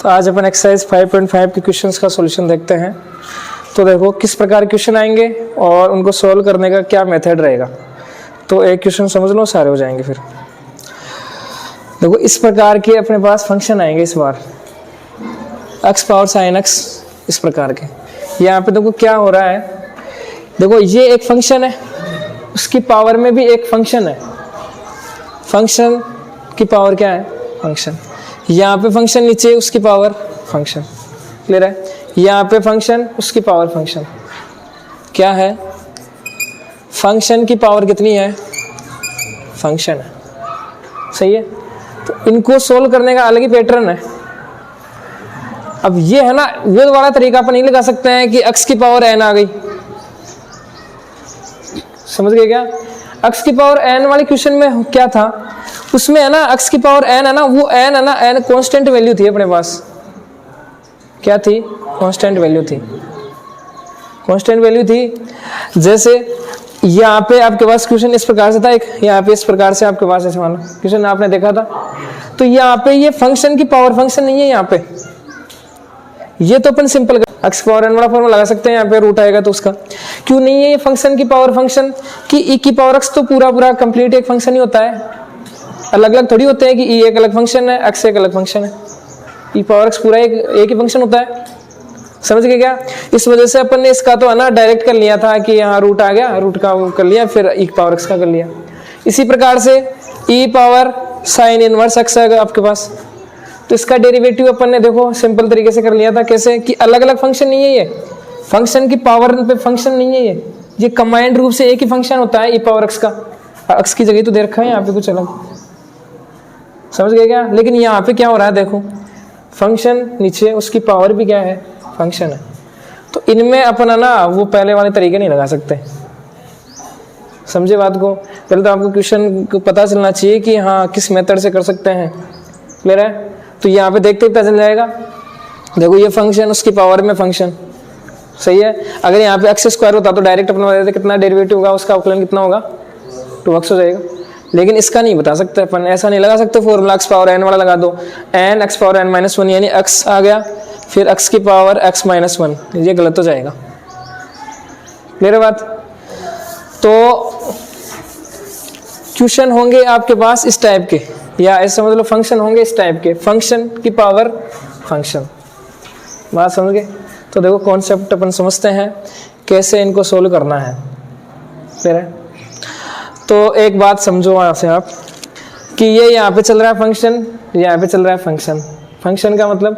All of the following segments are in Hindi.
तो आज अपन एक्सरसाइज 5.5 के क्वेश्चंस का सॉल्यूशन देखते हैं। तो देखो किस प्रकार क्वेश्चन आएंगे और उनको सॉल्व करने का क्या मेथड रहेगा। तो एक क्वेश्चन समझ लो, सारे हो जाएंगे। फिर देखो इस प्रकार के अपने पास फंक्शन आएंगे इस बार x पावर sin x, इस प्रकार के। यहाँ पे देखो क्या हो रहा है, देखो ये एक फंक्शन है, उसकी पावर में भी एक फंक्शन है। फंक्शन की पावर क्या है? फंक्शन। यहाँ पे फंक्शन नीचे, उसकी पावर फंक्शन। क्लियर है? यहाँ पे फंक्शन, उसकी पावर फंक्शन। क्या है? फंक्शन की पावर कितनी है? फंक्शन है। सही है? तो इनको सोल्व करने का अलग ही पैटर्न है। अब ये है ना, वो वाला तरीका अपन नहीं लगा सकते हैं कि x की पावर n आ गई। समझ गए क्या? x की पावर n वाले क्वेश्चन में क्या था, उसमें है ना x की पावर n है ना, वो n है ना, n कांस्टेंट वैल्यू थी अपने पास। क्या थी? कांस्टेंट वैल्यू थी। कांस्टेंट वैल्यू थी। जैसे यहाँ पे आपके पास क्वेश्चन इस प्रकार से था, एक यहाँ पे इस प्रकार से आपके पास ऐसे मान लो क्वेश्चन आपने देखा था। तो यहाँ पे ये फंक्शन की पावर फंक्शन नहीं है। यहाँ पे ये तो अपन सिंपल x पावर n वाला फॉर्मूला लगा सकते हैं। यहाँ पे रूट आएगा तो उसका क्यों नहीं है ये फंक्शन की पावर फंक्शन कि e की पावर x तो पूरा कंप्लीट एक फंक्शन ही होता है। अलग अलग थोड़ी होते हैं कि e एक अलग फंक्शन है, x एक अलग फंक्शन है। e पावर x पूरा एक ही फंक्शन होता है। समझ गए क्या? इस वजह से अपन ने इसका तो है ना डायरेक्ट कर लिया था कि यहाँ रूट आ गया, रूट का वो कर लिया, फिर e पावर x का कर लिया। इसी प्रकार से e power sine inverse x है आपके पास, तो इसका डेरिवेटिव अपन ने देखो सिंपल तरीके से कर लिया था। कैसे? कि अलग अलग फंक्शन नहीं है, ये फंक्शन की पावर पे फंक्शन नहीं है, ये कंबाइंड रूप से एक ही फंक्शन होता है e पावर x का। x की जगह तो दे रखा है यहाँ पे कुछ अलग। समझ गए क्या? लेकिन यहाँ पे क्या हो रहा है, देखो फंक्शन नीचे, उसकी पावर भी क्या है? फंक्शन है। तो इनमें अपन है ना वो पहले वाले तरीके नहीं लगा सकते। समझे बात को? पहले तो आपको क्वेश्चन को पता चलना चाहिए कि हाँ किस मेथड से कर सकते हैं। क्लियर है? तो यहाँ पे देखते ही पता चल जाएगा। देखो ये फंक्शन, उसकी पावर में फंक्शन। सही है? अगर यहाँ पे x स्क्वायर होता तो डायरेक्ट अपन बता देते कितना डेरिवेटिव होगा, उसका अवकलन कितना होगा? 2x हो जाएगा। लेकिन इसका नहीं बता सकते अपन, ऐसा नहीं लगा सकते फॉर्मूला x पावर n वाला लगा दो, n x power n minus 1 यानी x आ गया, फिर x की पावर x माइनस 1, ये गलत हो जाएगा। क्लियर है बात? तो क्वेश्चन होंगे आपके पास इस टाइप के, या ऐसे समझ लो फंक्शन होंगे इस टाइप के, फंक्शन की पावर फंक्शन। बात समझ गए? तो देखो कॉन्सेप्ट अपन समझते हैं कैसे इनको सोल्व करना है। क्लियर है? तो एक बात समझो वहाँ से आप कि ये यहाँ पे चल रहा है फंक्शन, यहाँ पे चल रहा है फंक्शन। फंक्शन का मतलब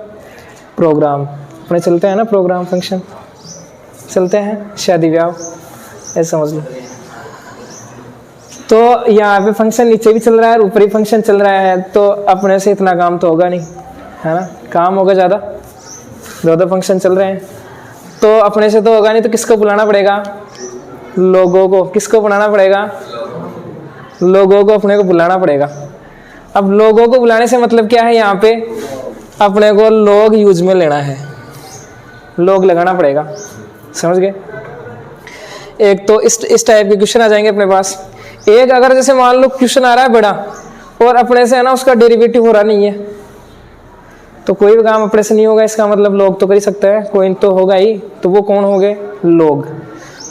प्रोग्राम। अपने चलते हैं ना प्रोग्राम, फंक्शन चलते हैं, शादी ब्याह, ऐसे समझ लो। तो यहाँ पे फंक्शन नीचे भी चल रहा है, ऊपर ही फंक्शन चल रहा है, तो अपने से इतना काम तो होगा नहीं, है ना? काम होगा ज़्यादा, ज़्यादा फंक्शन चल रहे हैं, तो अपने से तो होगा नहीं। तो किसको बुलाना पड़ेगा? लोगों को। किसको बुलाना पड़ेगा? लोगों को अपने को बुलाना पड़ेगा। अब लोगों को बुलाने से मतलब क्या है, यहाँ पे अपने को लोग यूज में लेना है, लोग लगाना पड़ेगा। समझ गए? एक तो इस टाइप के क्वेश्चन आ जाएंगे अपने पास। एक अगर जैसे मान लो क्वेश्चन आ रहा है बड़ा और अपने से है ना उसका डेरिवेटिव हो रहा नहीं है, तो कोई भी काम अपने से नहीं होगा। इसका मतलब लोग तो कर ही सकते हैं, कोई तो होगा ही। तो वो कौन हो गए? लोग।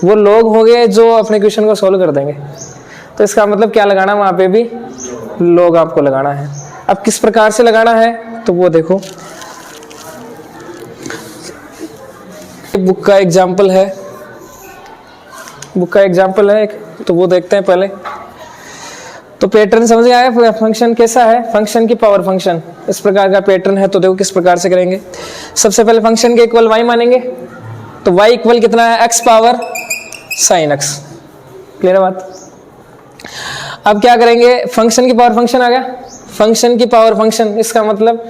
वो लोग हो गए जो अपने क्वेश्चन को सोल्व कर देंगे। तो इसका मतलब क्या लगाना, वहाँ पे भी लोग आपको लगाना है। अब किस प्रकार से लगाना है तो वो देखो, बुक का एग्जाम्पल है, बुक का एग्जाम्पल है एक, तो वो देखते हैं पहले। तो पैटर्न समझ आया फंक्शन कैसा है? फंक्शन की पावर फंक्शन इस प्रकार का पैटर्न है। तो देखो किस प्रकार से करेंगे। सबसे पहले फंक्शन के इक्वल y मानेंगे, तो y इक्वल कितना है? x power sine x। Clear है बात? अब क्या करेंगे? फंक्शन की पावर फंक्शन आ गया, फंक्शन की पावर फंक्शन, इसका मतलब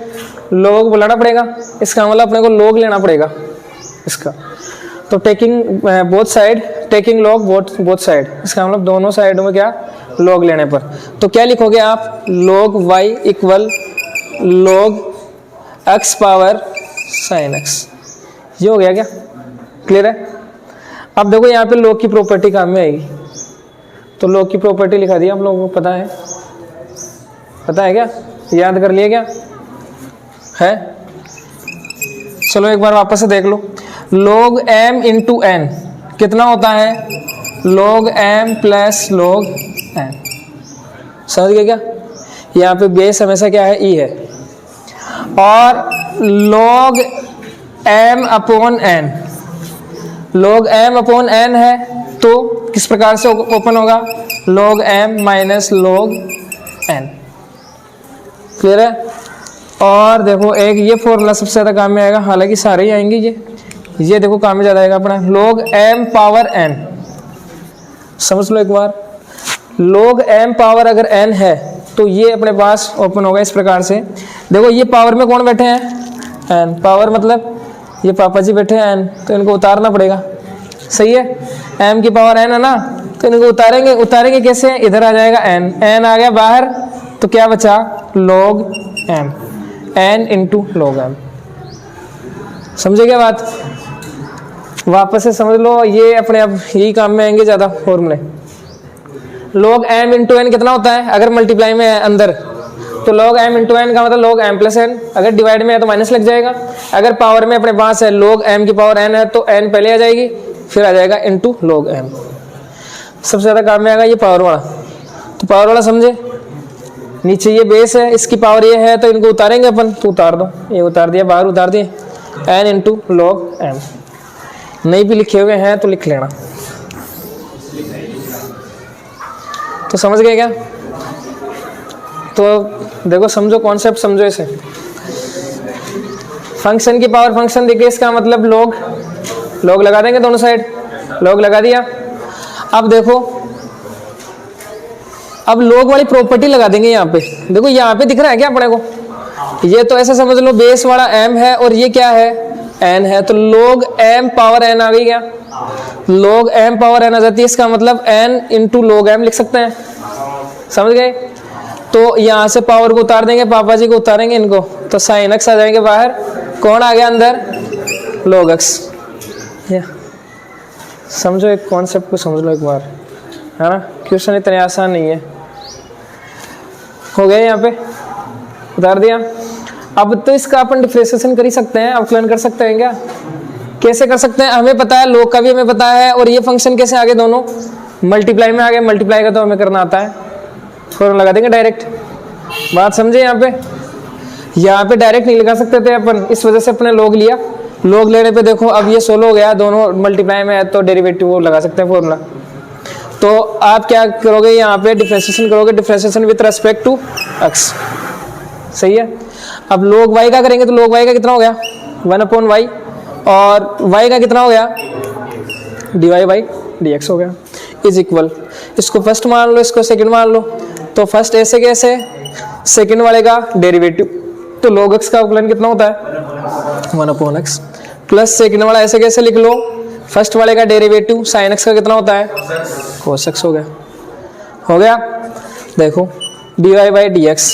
लोग बुलाना पड़ेगा, इसका मतलब अपने को लोग लेना पड़ेगा इसका। तो taking both side, taking log both side, इसका मतलब दोनों साइडों में क्या? लॉग लेने पर। तो क्या लिखोगे आप? log y equal log x power sine x। ये हो गया क्या? क्लियर है? अब देखो यहाँ पे log की प्रॉपर्टी काम में आएगी, तो log की प्रॉपर्टी लिखा दी आप लोगों को, पता है? पता है क्या? याद कर लिया क्या है? चलो एक बार वापस से देख लो, log m इंटू एन कितना होता है, log m plus log n। समझ गए क्या? यहाँ पे बेस हमेशा क्या है, e है, और log m upon n, log m upon n है तो किस प्रकार से ओपन होगा, log m minus log n। Clear है? और देखो एक ये फॉर्मूला सबसे ज़्यादा काम में आएगा, हालांकि सारे ही आएंगे, ये देखो काम में ज़्यादा आएगा अपना, log m पावर n। समझ लो एक बार, log m पावर अगर n है तो ये अपने पास ओपन होगा इस प्रकार से। देखो ये पावर में कौन बैठे हैं, n, पावर मतलब ये पापा जी बैठे हैं n, तो इनको उतारना पड़ेगा। सही है, m की पावर n है ना, तो इनको उतारेंगे कैसे, इधर आ जाएगा n आ गया बाहर, तो क्या बचा, log m, n into log m। समझे क्या बात? वापस से समझ लो, ये अपने आप यही काम में आएंगे ज़्यादा फॉर्मूले। log m इंटू n कितना होता है, अगर मल्टीप्लाई में है अंदर तो log m इंटू n का मतलब log m प्लस n, अगर डिवाइड में है तो माइनस लग जाएगा, अगर पावर में अपने पास है log m की पावर n है तो n पहले आ जाएगी, फिर आ जाएगा इंटू log m। सबसे ज़्यादा काम में आएगा ये पावर वाला, तो पावर वाला समझे, नीचे ये बेस है, इसकी पावर ये है, तो इनको उतारेंगे अपन, तो उतार दो, ये उतार दिया, बाहर उतार दिए, n इंटू log m। नहीं भी लिखे हुए हैं तो लिख लेना। तो समझ गए क्या? तो देखो समझो कॉन्सेप्ट, समझो इसे। फंक्शन की पावर फंक्शन देखिए, इसका मतलब log लगा देंगे दोनों साइड, log लगा दिया। अब देखो, अब log वाली प्रॉपर्टी लगा देंगे यहाँ पे। देखो यहाँ पे दिख रहा है क्या अपने को, ये तो ऐसा समझ लो बेस वाला m है और ये क्या है, n है, तो log m पावर n आ गई क्या, log m पावर n आ जाती है, इसका मतलब n इंटू log m लिख सकते हैं। समझ गए? तो यहाँ से पावर को उतार देंगे, पापा जी को उतारेंगे इनको, तो sin x आ जाएंगे बाहर, कौन आ गया अंदर, log x। समझो एक कॉन्सेप्ट को, समझ लो एक बार, है ना, क्वेश्चन इतने आसान नहीं है। हो गया यहाँ पे, उतार दिया। अब तो इसका अपन डिफरेंशिएशन कर ही सकते हैं, अवकलन कर सकते हैं क्या, कैसे कर सकते हैं, हमें पता है, log का भी हमें पता है, और ये फंक्शन कैसे आगे, दोनों मल्टीप्लाई में आ गए, मल्टीप्लाई का तो हमें करना आता है, फॉर्मूला लगा देंगे डायरेक्ट। बात समझे? यहाँ पे डायरेक्ट नहीं लगा सकते थे अपन, इस वजह से अपने log लिया, log लेने पे देखो अब ये 16 हो गया, दोनों मल्टीप्लाई में है तो डेरिवेटिव वो लगा सकते हैं फॉर्मूला। तो आप क्या करोगे, यहाँ पे डिफरेंशिएशन करोगे, differentiation with respect to x। सही है? अब log y का करेंगे तो log y का कितना हो गया, 1/y, और y का कितना हो गया, dy/dx हो गया, इज इक्वल, इसको फर्स्ट मान लो, इसको सेकंड मान लो, तो फर्स्ट ऐसे कैसे, सेकंड वाले का डेरिवेटिव, तो log x का अवकलन कितना होता है, 1/x, प्लस सेकंड वाला ऐसे कैसे लिख लो, फर्स्ट वाले का डेरिवेटिव sin x का कितना होता है, cos x हो गया। देखो dy/dx,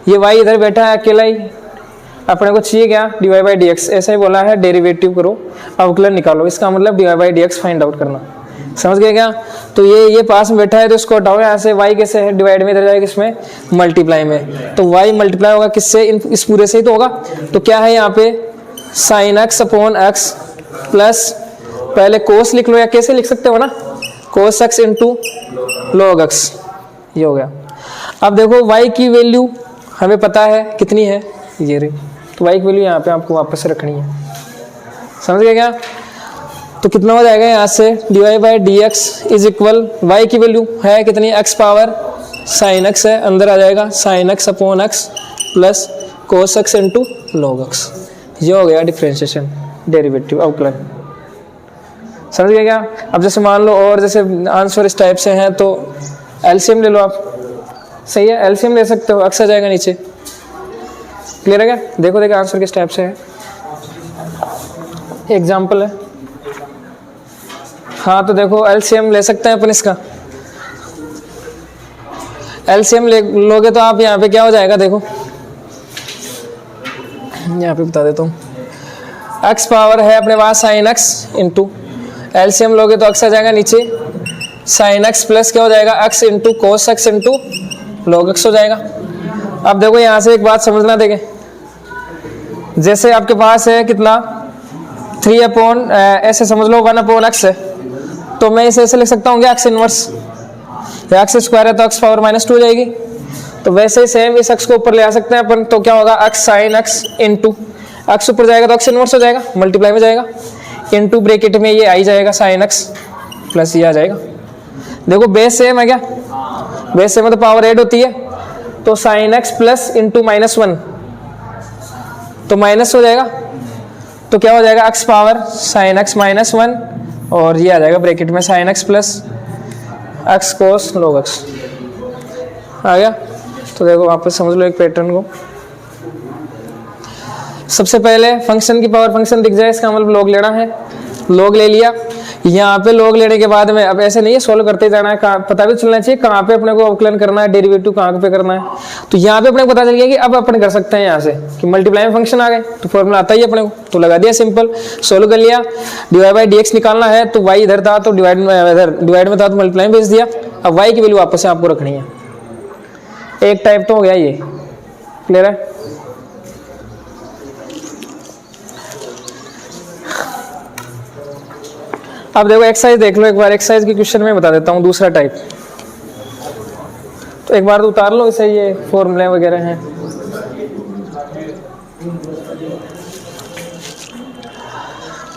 ये y इधर बैठा है अकेला ही, अपने को चाहिए क्या, dy/dx, ऐसा ही बोला है, डेरिवेटिव करो, अवकलन निकालो, इसका मतलब dy/dx फाइंड आउट करना। समझ गए क्या? तो ये पास में बैठा है तो इसको हटाओ, यहाँ से y कैसे है, डिवाइड में इधर जाएगा, किसमें, मल्टीप्लाई में, तो y मल्टीप्लाई होगा किससे, इस पूरे से ही तो होगा, तो क्या है यहाँ पे, sin x upon x plus, पहले cos लिख लो, या कैसे लिख सकते हो ना, cos x into log x, ये हो गया। अब देखो y की वैल्यू हमें पता है कितनी है, ये रही, तो y की वैल्यू यहाँ पे आपको वापस से रखनी है। समझ गए क्या? तो कितना हो जाएगा यहाँ से, dy/dx इज इक्वल, y की वैल्यू है कितनी, x पावर sin x है, अंदर आ जाएगा sin x upon x plus cos x into log x, ये हो गया डिफरेंशिएशन, डेरिवेटिव, अवकलन। समझ गए क्या? अब जैसे मान लो, और जैसे आंसर इस टाइप से हैं तो एलसीएम ले लो आप। सही है, एलसीएम ले सकते हो, x आ जाएगा नीचे। क्लियर है क्या? देखो आंसर किस टाइप से है, एग्जाम्पल है। हाँ तो देखो एलसीएम ले सकते हैं अपन इसका, एलसीएम लोगे तो आप यहाँ पे क्या हो जाएगा, देखो यहाँ पे बता देता हूँ, x पावर है अपने पास sin x इंटू, एलसीएम लोगे तो x आ जाएगा नीचे, sin x प्लस क्या हो जाएगा, x into cos x into log x हो जाएगा। अब देखो यहाँ से एक बात समझना, देखें जैसे आपके पास है कितना 3 अपॉन ऐसे समझ लो 1 अपॉन एक्स है, तो मैं इसे ऐसे लिख सकता हूँ एक्स इनवर्स, या एक्स स्क्वायर है तो एक्स पावर -2 हो जाएगी। तो वैसे ही सेम इस एक्स को ऊपर ले आ सकते हैं अपन, तो क्या होगा x sine x into x ऊपर जाएगा तो एक्स इनवर्स हो जाएगा, मल्टीप्लाई में जाएगा, इंटू ब्रैकेट में ये आई जाएगा साइन एक्स प्लस ये आ जाएगा। देखो बेस सेम है क्या, बेस सेम है तो पावर ऐड होती है, तो साइन एक्स प्लस इंटू -1 तो माइनस हो जाएगा, तो क्या हो जाएगा एक्स पावर साइन एक्स -1 और ये आ जाएगा ब्रैकेट में साइन एक्स प्लस एक्स कोस log x आ गया। तो देखो वापस समझ लो एक पैटर्न को, सबसे पहले फंक्शन की पावर फंक्शन दिख जाए इसका मतलब लॉग लेना है, लॉग ले लिया। यहाँ पे लॉग लेने के बाद में अब ऐसे नहीं है सोल्व करते जाना है, पता भी चलना चाहिए कहाँ पे अपने को अवकलन करना है, डेरिवेटिव कहाँ पे करना है। तो यहाँ पे अपने को पता चल गया कि अब अपन कर सकते हैं यहाँ से कि मल्टीप्लाई में फंक्शन आ गए, तो फॉर्मूला आता ही अपने को, तो लगा दिया सिंपल, सोल्व कर लिया। dy/dx निकालना है तो y इधर था तो डिवाइड में था तो मल्टीप्लाई में भेज दिया। अब y की वैल्यू वापस से आपको रखनी है, एक टाइप तो हो गया ये, क्लियर है। अब देखो एक्सरसाइज देख लो एक बार, एक्सरसाइज की क्वेश्चन में बता देता हूँ दूसरा टाइप, तो एक बार तो उतार लो इसे, ये फॉर्मूले वगैरह हैं।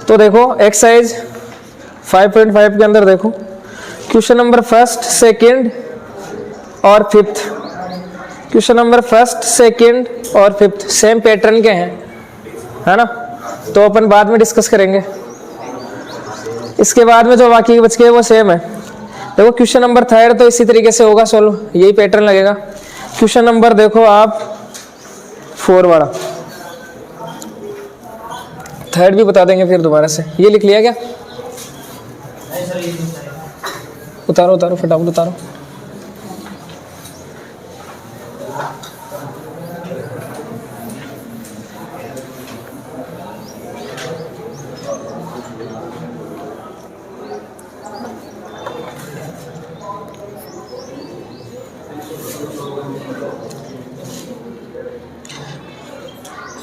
तो देखो एक्सरसाइज 5.5 के अंदर देखो क्वेश्चन नंबर 1st, 2nd और 5th, question number 1st, 2nd और 5th सेम पैटर्न के हैं, है ना, तो अपन बाद में डिस्कस करेंगे। इसके बाद में जो बाकी बच गए वो सेम है। देखो क्वेश्चन नंबर 3rd तो इसी तरीके से होगा सॉल्व, यही पैटर्न लगेगा। क्वेश्चन नंबर देखो आप 4 वाला, 3rd भी बता देंगे फिर दोबारा से। ये लिख लिया क्या, उतारो उतारो फटाफट उतारो।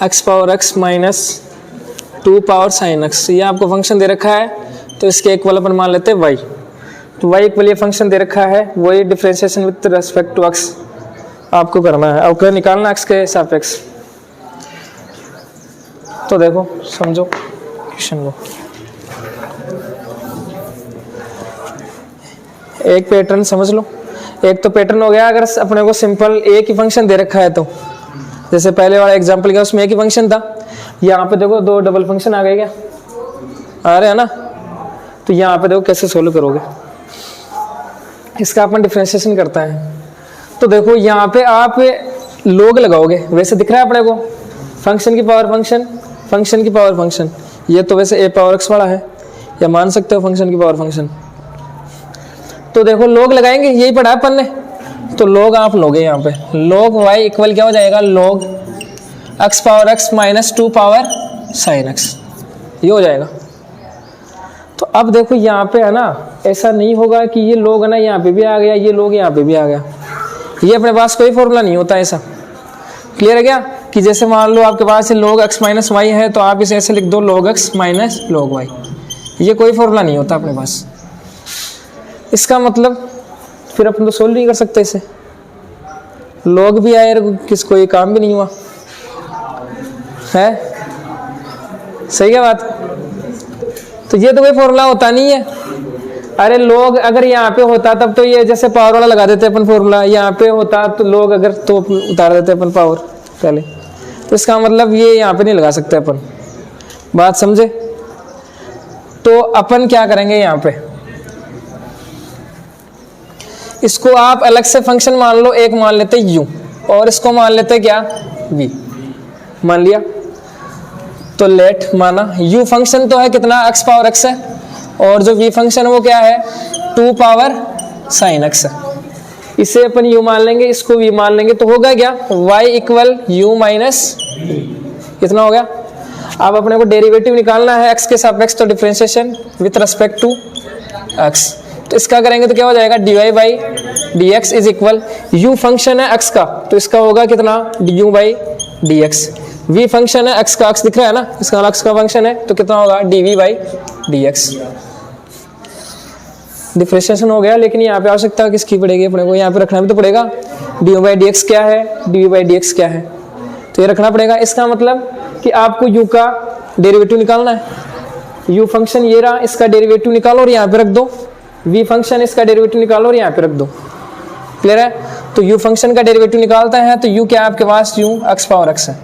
x power x -2 power sign x, ये आपको फंक्शन दे रखा है तो इसके इक्वल अपन मान लेते हैं y, तो y इक्वल ये फंक्शन दे रखा है, वही differentiation with respect to x आपको करना है, अवकलन निकालना x के सापेक्ष। तो देखो समझो क्वेश्चन को, एक पैटर्न समझ लो। एक तो पैटर्न हो गया अगर अपने को सिंपल एक ही फंक्शन दे रखा है, तो जैसे पहले वाला एग्जांपल क्या उसमें एक ही फंक्शन था, यहाँ पे देखो 2 डबल फंक्शन आ गए क्या, आ रहे हैं ना। तो यहाँ पे देखो कैसे सोल्व करोगे, इसका अपन डिफरेंशिएशन करता है। तो देखो यहाँ पे आप लॉग लगाओगे, वैसे दिख रहा है अपने को फंक्शन की पावर फंक्शन, फंक्शन की पावर फंक्शन, ये तो वैसे a पावर x वाला है, या मान सकते हो फंक्शन की पावर फंक्शन। तो देखो लॉग लगाएंगे, यही पढ़ा अपन ने, तो लॉग आप लोगे यहाँ पे, लॉग y इक्वल क्या हो जाएगा, log x power x -2 power sign x, ये हो जाएगा। तो अब देखो यहाँ पे है ना, ऐसा नहीं होगा कि ये लॉग है ना यहाँ पे भी आ गया, ये लॉग यहाँ पे भी आ गया, ये अपने पास कोई फॉर्मूला नहीं होता ऐसा, क्लियर है क्या। कि जैसे मान लो आपके पास log x - y है तो आप इसे ऐसे लिख दो log x - log y, ये कोई फॉर्मूला नहीं होता अपने पास। इसका मतलब फिर अपन तो सोल्व नहीं कर सकते इसे, log भी आए किसको ये काम भी नहीं हुआ है, सही है बात। तो ये तो कोई फॉर्मूला होता नहीं है। अरे log अगर यहाँ पे होता तब तो ये जैसे पावर वाला लगा देते अपन फॉर्मूला, यहाँ पे होता तो log अगर तो उतार देते अपन पावर पहले, तो इसका मतलब ये यहाँ पे नहीं लगा सकते अपन, बात समझे। तो अपन क्या करेंगे यहाँ पे, इसको आप अलग से फंक्शन मान लो, एक मान लेते u और इसको मान लेते क्या v, मान लिया। तो लेट माना u फंक्शन तो है कितना x पावर x है, और जो v फंक्शन वो क्या है 2 पावर साइन x है, इसे अपन u मान लेंगे, इसको v मान लेंगे, तो होगा क्या y इक्वल u माइनस कितना हो गया। अब अपने को डेरिवेटिव निकालना है x के सापेक्ष, तो differentiation with respect to x, तो इसका करेंगे तो क्या हो जाएगा dy/dx is equal u function है x का, तो इसका होगा कितना du/dx, v फंक्शन है, x का अक्ष दिख रहा है ना, इसका अक्ष का फंक्शन है, तो कितना होगा dv बाई dx। डिफरेंशिएशन हो गया, लेकिन यहाँ पे आवश्यकता किसकी पड़ेगी अपने को, यहाँ पे रखना भी तो पड़ेगा dy बाई dx क्या है, dv बाई dx क्या है, तो ये रखना पड़ेगा। इसका मतलब कि आपको u का डेरिवेटिव निकालना है। u फंक्शन ये रहा, इसका डेरिवेटिव निकालो और यहाँ पे रख दो, v फंक्शन इसका डेरिवेटिव निकालो और यहाँ पे रख दो। क्लियर है? तो u फंक्शन का डेरिवेटिव निकालता है तो u क्या है आपके पास, u x पावर x है।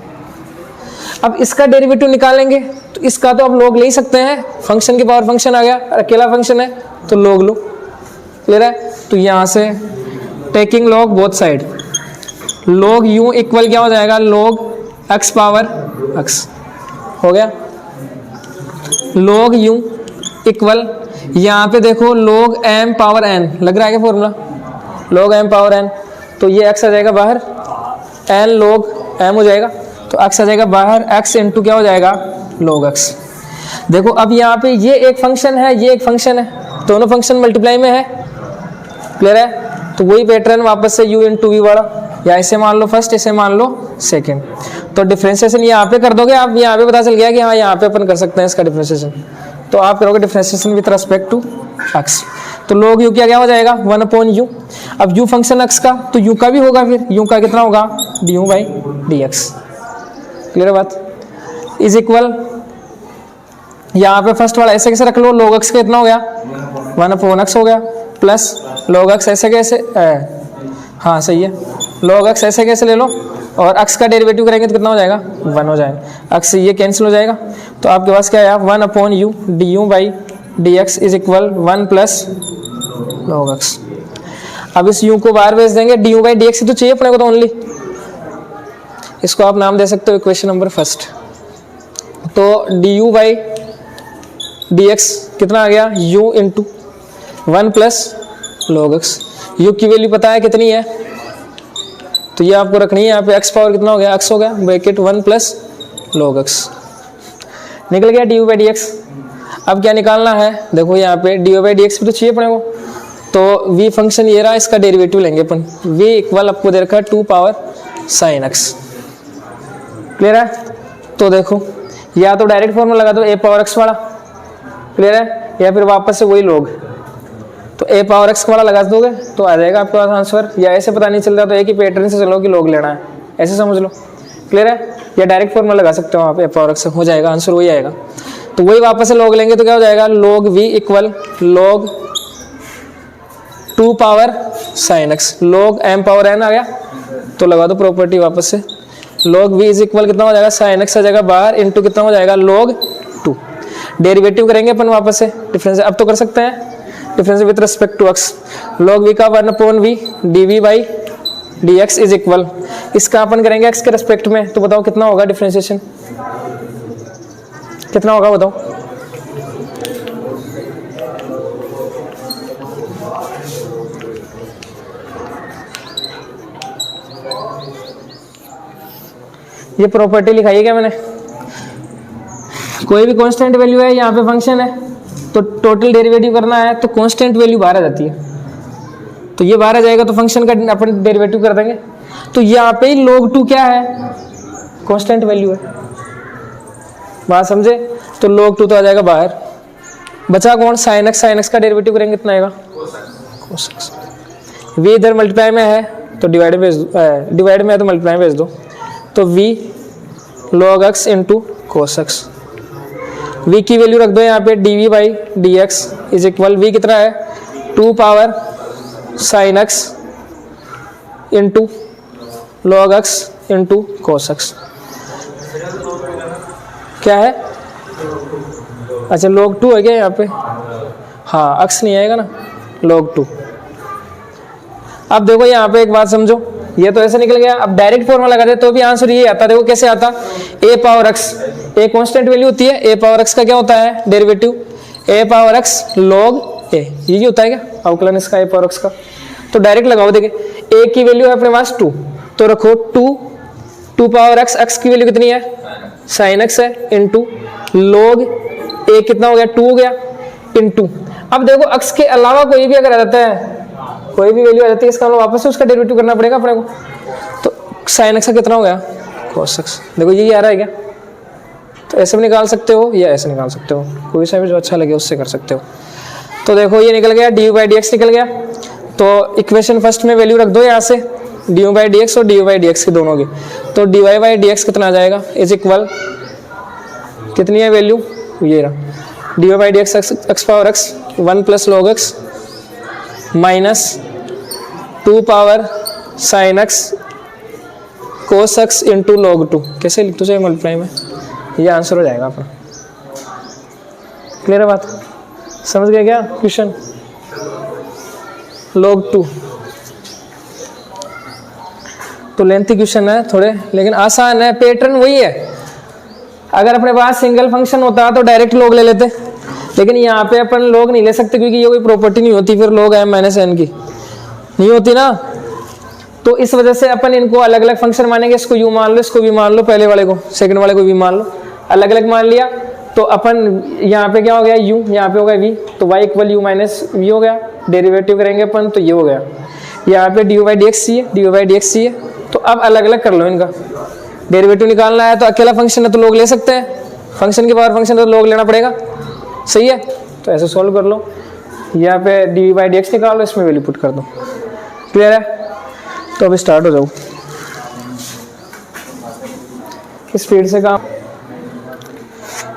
अब इसका डेरिवेटिव निकालेंगे तो इसका तो आप log ले ही सकते हैं, फंक्शन की पावर फंक्शन आ गया, अकेला फंक्शन है तो log लो। क्लियर है? तो यहाँ से taking log both side, log u equal क्या हो जाएगा, log x पावर x हो गया। log u इक्वल यहाँ पे देखो log m पावर n लग रहा है क्या formula, log m power n, तो ये x आ जाएगा बाहर, n log m हो जाएगा, तो x आ जाएगा बाहर, x इंटू क्या हो जाएगा log x। देखो अब यहाँ पे ये एक फंक्शन है, ये एक फंक्शन है, दोनों फंक्शन मल्टीप्लाई में है। क्लियर है? तो वही पैटर्न वापस से u इंटू वी वाला, या इसे मान लो फर्स्ट, इसे मान लो सेकंड, तो डिफरेंशिएशन यहाँ पे कर दोगे आप, यहाँ पे पता चल गया कि हाँ यहाँ पे अपन कर सकते हैं इसका डिफरेंशिएशन, तो आप करोगे differentiation with respect to x, तो log u क्या हो जाएगा 1/u। अब u फंक्शन x का, तो u का भी होगा, फिर u का कितना होगा du बाई dx। क्लियर है बात? इज इक्वल यहाँ पे फर्स्ट वाला ऐसे कैसे रख लो, log x का कितना हो गया 1/x हो गया, प्लस log x ऐसे कैसे हाँ सही है, log x ऐसे कैसे ले लो और x का डेरिवेटिव करेंगे तो कितना हो जाएगा 1 हो जाएगा, x से ये कैंसिल हो जाएगा, तो आपके पास क्या है 1/u du by dx is equal 1 plus log x। अब इस u को बाहर भेज देंगे, du बाई dx ही तो चाहिए अपने को तो ओनली, इसको आप नाम दे सकते हो इक्वेशन नंबर फर्स्ट। तो du बाई dx कितना आ गया, u into 1 plus log x। u की वैल्यू पता है कितनी है, तो ये आपको रखनी है, यहाँ पे x पावर कितना हो गया, x हो गया, ब्रैकेट 1 प्लस log x निकल गया du बाई dx। अब क्या निकालना है, देखो यहाँ पे du बाई dx भी तो चाहिए अपने को, तो v फंक्शन ये रहा, इसका डेरिवेटिव लेंगे अपन, v इक्वल आपको दे रखा है 2 पावर sin x। क्लियर है? तो देखो या तो डायरेक्ट फॉर्मूला लगा दो a पावर x वाला, क्लियर है, या फिर वापस से वही log, तो a पावर x वाला लगा दोगे तो आ जाएगा आपके पास आंसर, या ऐसे पता नहीं चल रहा तो एक ही पैटर्न से चलो कि log लेना है, ऐसे समझ लो। क्लियर है? या डायरेक्ट फॉर्मूला लगा सकते हो आप, a पावर x हो जाएगा, आंसर वही आएगा। तो वही वापस से log लेंगे तो क्या हो जाएगा, log v equal log 2 power sin x, log m power n आ गया, तो लगा दो प्रॉपर्टी वापस से, log v इज इक्वल कितना हो जाएगा sin x आ जाएगा बाहर, इंटू कितना हो जाएगा log 2। डेरिवेटिव करेंगे अपन वापस से, डिफरेंस अब तो कर सकते हैं, difference with respect to x, log v का 1/v dv by dx is equal, इसका अपन करेंगे x के रिस्पेक्ट में, तो बताओ कितना होगा डिफरेंशिएशन, कितना होगा बताओ। ये प्रॉपर्टी लिखाई है क्या मैंने, कोई भी कांस्टेंट वैल्यू है, यहाँ पे फंक्शन है, तो टोटल डेरिवेटिव करना है तो कांस्टेंट वैल्यू बाहर आ जाती है, तो ये बाहर आ जाएगा तो फंक्शन का अपन डेरिवेटिव कर देंगे, तो यहाँ पे ही log 2 क्या है, कांस्टेंट वैल्यू है, बात समझे, तो log 2 तो आ जाएगा बाहर, बचा कौन sin x का डेरिवेटिव करेंगे कितना आएगा cos x। v इधर मल्टीप्लाई में है तो डिवाइड में डिवाइड में है तो मल्टीप्लाई में भेज दो, तो v log x into cos x, v की वैल्यू रख दो यहाँ पे dv by dx is equal, v कितना है 2 power sin x into log x into cos x, क्या है, अच्छा log 2 है क्या यहाँ पे, हाँ x नहीं आएगा ना, log 2। अब देखो यहाँ पे एक बात समझो, ये तो ऐसे निकल गया, अब डायरेक्ट फॉर्मूला लगा दे तो भी आंसर ये आता, देखो कैसे आता, a power x, a constant value होती है, a पावर x का क्या होता है derivative, a power x log a, ये होता है क्या अवकलन इसका a पावर x का, तो डायरेक्ट लगाओ, देखिए a की वैल्यू है अपने पास 2, तो रखो 2 पावर x की वैल्यू कितनी है sin x है, इंटू log a कितना हो गया 2 हो गया, इंटू, अब देखो x के अलावा कोई भी अगर आ जाता है, कोई भी वैल्यू आ जाती है, इसका मतलब वापस से उसका डेरिवेटिव करना पड़ेगा अपने को, तो sin x का कितना हो गया cos x। देखो ये आ रहा है क्या, तो ऐसे भी निकाल सकते हो या ऐसे निकाल सकते हो, कोई सा भी जो अच्छा लगे उससे कर सकते हो। तो देखो ये निकल गया, डी बाई डी एक्स निकल गया। तो इक्वेशन फर्स्ट में वैल्यू रख दो यहाँ से, डी बाई डी एक्स और डी बाई डी एक्स की दोनों की। तो d y by d x कितना आ जाएगा, इज इक्वल, कितनी है वैल्यू, ये रहा, d y by d x x power x 1 plus log x minus 2 power sine x cos x into log 2। कैसे लिख दो चाहे मल्टीप्लाई में, ये आंसर हो जाएगा अपना। क्लियर है बात, समझ गए क्या क्वेश्चन। log 2 तो लेंथी क्वेश्चन है थोड़े, लेकिन आसान है, पैटर्न वही है। अगर अपने पास सिंगल फंक्शन होता तो डायरेक्ट log ले लेते, लेकिन यहाँ पे अपन log नहीं ले सकते क्योंकि ये कोई प्रॉपर्टी नहीं होती, फिर log m माइनस n की नहीं होती ना। तो इस वजह से अपन इनको अलग अलग फंक्शन मानेंगे, इसको u मान लो, इसको भी मान लो, पहले वाले को सेकंड वाले को भी मान लो, अलग अलग मान लिया। तो अपन यहाँ पे क्या हो गया u, यहाँ पे हो गया v, तो y equal u minus v हो गया। डेरिवेटिव करेंगे अपन तो ये हो गया, यहाँ पे डी बाई डी एक्स चाहिए, डी बाई डी एक्स चाहिए। तो अब अलग अलग कर लो इनका, डेरिवेटिव निकालना है तो अकेला फंक्शन है तो log ले सकते हैं, फंक्शन की पावर फंक्शन है तो log लेना पड़ेगा, सही है। तो ऐसे सॉल्व कर लो, यहाँ पे डी बाई डी एक्स निकाल लो, इसमें वैल्यू पुट कर दो। क्लियर है, तो अभी स्टार्ट हो जाओ स्पीड से काम।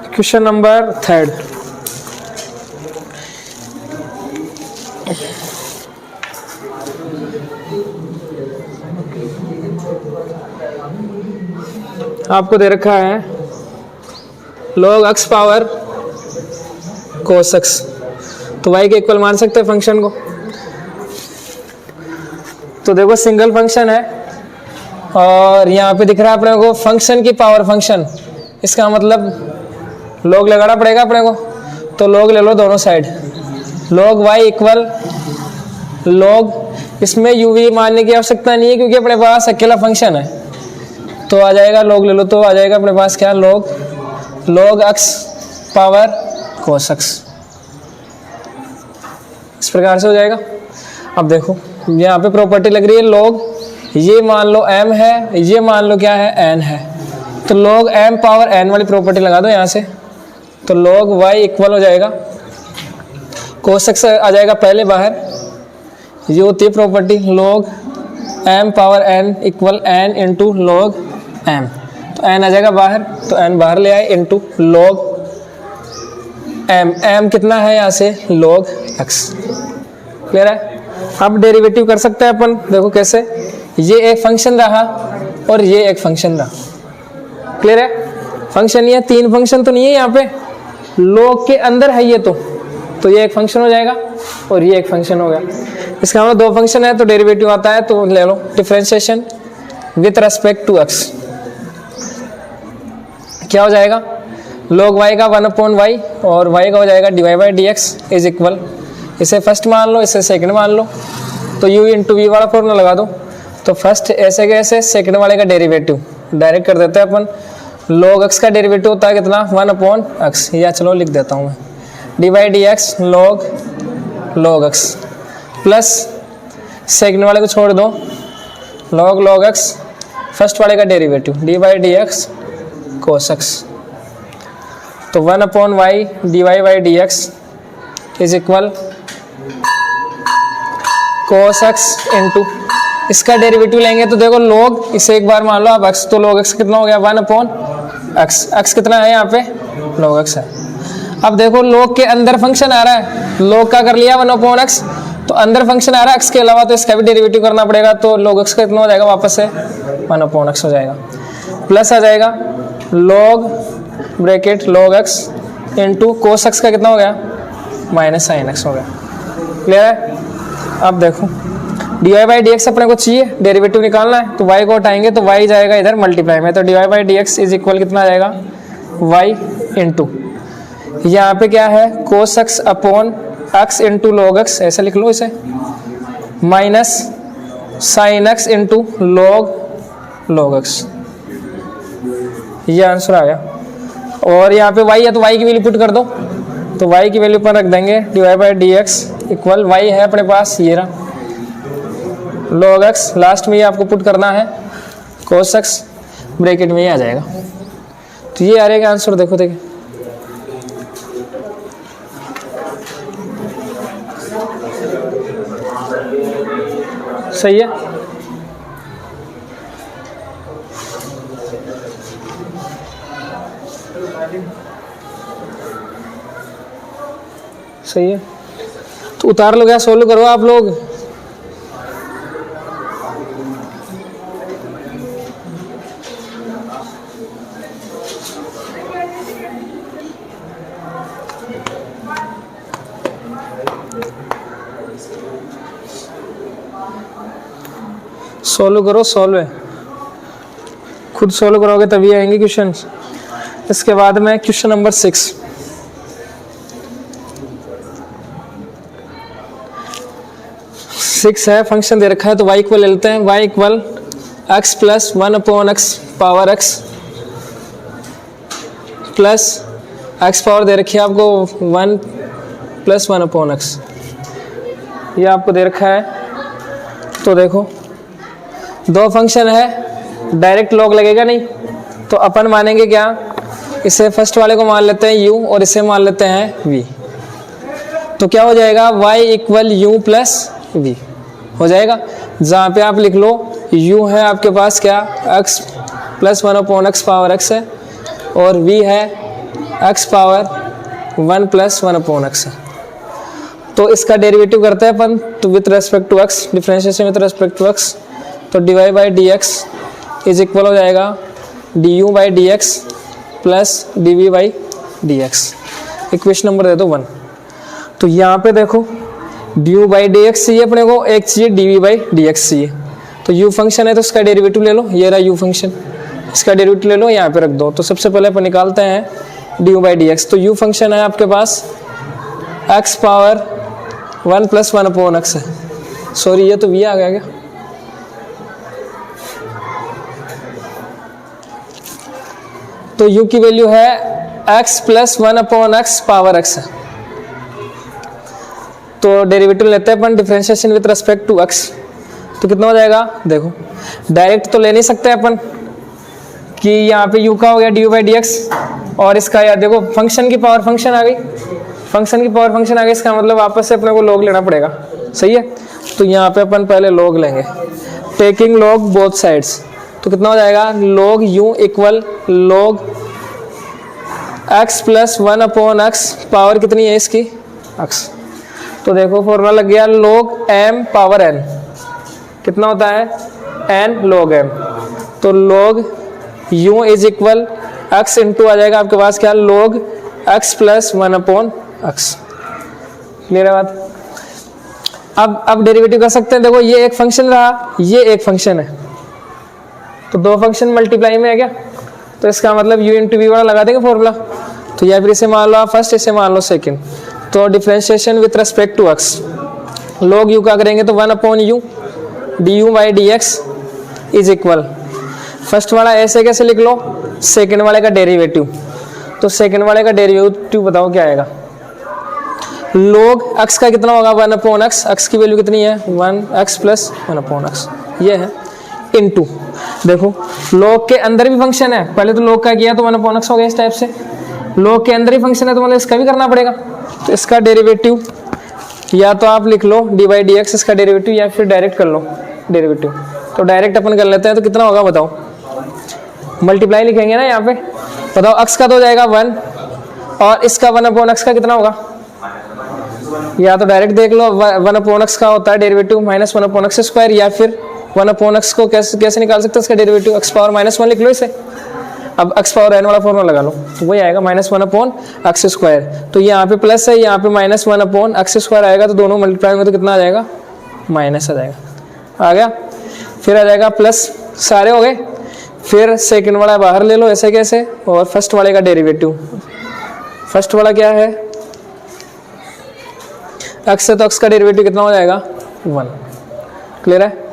क्वेश्चन नंबर 3 आपको दे रखा है log x power cos x, तो y के इक्वल मान सकते हैं फंक्शन को। तो देखो सिंगल फंक्शन है और यहाँ पे दिख रहा है अपने को फंक्शन की पावर फंक्शन, इसका मतलब log लगाना पड़ेगा अपने को। तो log ले लो दोनों side, log y equal log, इसमें u v मानने की आवश्यकता नहीं है क्योंकि अपने पास अकेला फंक्शन है। तो आ जाएगा log ले लो, तो आ जाएगा अपने पास क्या, log x power cos x, इस प्रकार से हो जाएगा। अब देखो यहाँ पे प्रॉपर्टी लग रही है log, ये मान लो m है, ये मान लो क्या है n है, तो log m पावर n वाली प्रॉपर्टी लगा दो यहाँ से। तो log y इक्वल हो जाएगा cos x आ जाएगा पहले बाहर, ये होती है property log m power n equal n into log m। तो n आ जाएगा बाहर, तो n बाहर ले आए इंटू log m कितना है यहाँ से log x। क्लियर है, अब डेरिवेटिव कर सकते हैं अपन, देखो कैसे, ये एक फंक्शन रहा और ये एक फंक्शन रहा। क्लियर है, फंक्शन ये 3 फंक्शन तो नहीं है यहाँ पे, log के अंदर है ये, तो ये एक फंक्शन हो जाएगा और ये एक फंक्शन हो गया। इसका मतलब 2 फंक्शन है तो डेरिवेटिव आता है, तो ले लो differentiation with respect to x, क्या हो जाएगा log y का 1/y और y का हो जाएगा dy by d x is equal, इसे फर्स्ट मान लो, इसे सेकंड मान लो, तो u इंटू वी वाला फॉर्मूला लगा दो। तो फर्स्ट ऐसे कैसे, सेकंड वाले का डेरिवेटिव डायरेक्ट कर देते हैं अपन। log x का डेरिवेटिव होता है कितना, 1/x, या चलो लिख देता हूँ मैं, d by d x log x plus second वाले को छोड़ दो, log x, फर्स्ट वाले का derivative d by d x cos x। तो 1/y d y by d x is equal cos x into, इसका डेरिवेटिव लेंगे तो देखो log, इसे एक बार मान लो आप x, तो log x कितना हो गया 1/x, x कितना है यहाँ पे log x है। अब देखो log के अंदर फंक्शन आ रहा है, log का कर लिया 1/x, तो अंदर फंक्शन आ रहा है x के अलावा, तो इसका भी डेरिवेटिव करना पड़ेगा। तो log x का कितना हो जाएगा, वापस से 1/x हो जाएगा, प्लस आ जाएगा log bracket log x into cos x का कितना हो गया, माइनस साइन x हो गया। क्लियर है, अब देखो d y by d x अपने को चाहिए, डेरिवेटिव निकालना है, तो y को हटाएंगे तो y जाएगा इधर मल्टीप्लाई में, तो d y by d x is equal कितना आ जाएगा, y इंटू, यहाँ पे क्या है cos x upon x into log x, ऐसा लिख लो इसे, minus sine x into log x, ये आंसर आ गया। और यहाँ पे y है तो y की वैल्यू पुट कर दो, तो y की वैल्यू पर रख देंगे d y by d x equal, y है अपने पास ये रहा log x, लास्ट में ये आपको पुट करना है cos x ब्रैकेट में ही आ जाएगा। तो ये आ रहेगा आंसर, देखो देखिए सही है। सही है, तो उतार लो, क्या सोल्व करो आप लोग। सोल्व करो, सोल्व है, खुद सोल्व करोगे तभी आएंगे क्वेश्चन। इसके बाद में क्वेश्चन नंबर 6। है फंक्शन दे रखा है तो y इक्वल ले लेते हैं, y equal x plus 1/x power x प्लस x पावर दे रखी है आपको 1 + 1/x, ये आपको दे रखा है। तो देखो दो फंक्शन है, डायरेक्ट लॉग लगेगा नहीं, तो अपन मानेंगे क्या, इसे फर्स्ट वाले को मान लेते हैं u और इसे मान लेते हैं v। तो क्या हो जाएगा, y equal u plus v हो जाएगा। जहाँ पे आप लिख लो u है आपके पास क्या, x plus 1/x power x है, और v है x पावर 1 + 1/x है। तो इसका डेरिवेटिव करते हैं अपन, तो with respect to x, differentiation with respect to x, तो dy/dx इज इक्वल हो जाएगा du/dx plus dv/dx। Equation number दे दो 1। तो यहाँ पे देखो du/dx चाहिए अपने को, एक चाहिए dv/dx चाहिए। तो u फंक्शन है तो इसका डेरिवेटिव ले लो, ये रहा u फंक्शन, इसका डेरिवेटिव ले लो, यहाँ पे रख दो। तो सबसे पहले अपन निकालते हैं du/dx। तो u फंक्शन है आपके पास x पावर 1 + 1/x है, सॉरी ये तो v आ गया क्या, तो u की वैल्यू है x plus 1/x power x है। तो डेरिवेटिव लेते हैं अपन, differentiation with respect to x, तो कितना हो जाएगा, देखो डायरेक्ट तो ले नहीं सकते अपन कि यहाँ पे u का हो गया du/dx, और इसका यार देखो फंक्शन की पावर फंक्शन आ गई, फंक्शन की पावर फंक्शन आ गई, इसका मतलब वापस से अपने को लॉग लेना पड़ेगा। सही है, तो यहाँ पे अपन पहले लॉग लेंगे, टेकिंग लॉग बोथ साइड्स। तो कितना हो जाएगा, log u equal log x plus 1/x power कितनी है इसकी, x। तो देखो फॉर्मूला लग गया log m पावर n, कितना होता है n log m। तो log u is equal x into आ जाएगा आपके पास क्या, log x plus 1/x। Clear है बात। अब डेरिवेटिव कर सकते हैं, देखो ये एक फंक्शन रहा, ये एक फंक्शन है, तो दो फंक्शन मल्टीप्लाई में है क्या, तो इसका मतलब u इंटू वी वाला लगा देंगे फॉर्मूला। तो या फिर इसे मान लो आप फर्स्ट, इसे मान लो सेकंड। तो differentiation with respect to x, log u का करेंगे तो 1/u du/dx is equal, first वाला ऐसे कैसे लिख लो, सेकंड वाले का डेरिवेटिव। तो सेकंड वाले का डेरिवेटिव बताओ क्या आएगा, log x का कितना होगा 1/x, x की वैल्यू कितनी है 1x प्लस 1/x, ये है इनटू, देखो log के अंदर भी फंक्शन है, पहले तो log का किया तो 1/x हो गया इस टाइप से, log के अंदर ही फंक्शन है तो मतलब इसका भी करना पड़ेगा। तो इसका डेरिवेटिव या तो आप लिख लो d/dx इसका डेरिवेटिव, या फिर डायरेक्ट कर लो डेरिवेटिव। तो डायरेक्ट अपन कर लेते हैं, तो कितना होगा बताओ, मल्टीप्लाई लिखेंगे ना यहाँ पे, बताओ x का तो हो जाएगा 1 और इसका 1/x का कितना होगा, या तो डायरेक्ट देख लो 1/x का होता है डेरिवेटिव माइनस 1/x², या फिर 1/x को कैसे निकाल सकते हैं इसका डेरिवेटिव, x पावर -1 लिख लो इसे। अब x पावर n वाला फॉर्मूला लगा लो, तो वही आएगा -1/x²। तो यहाँ पे प्लस है, यहाँ पे -1/x² आएगा, तो दोनों मल्टीप्लाई होंगे तो कितना आ जाएगा, माइनस आ जाएगा, आ गया। फिर आ जाएगा प्लस, सारे हो गए, फिर सेकंड वाला बाहर ले लो ऐसे कैसे, और फर्स्ट वाले का डेरिवेटिव, फर्स्ट वाला क्या है x है, तो x का डेरिवेटिव कितना हो जाएगा 1। क्लियर है।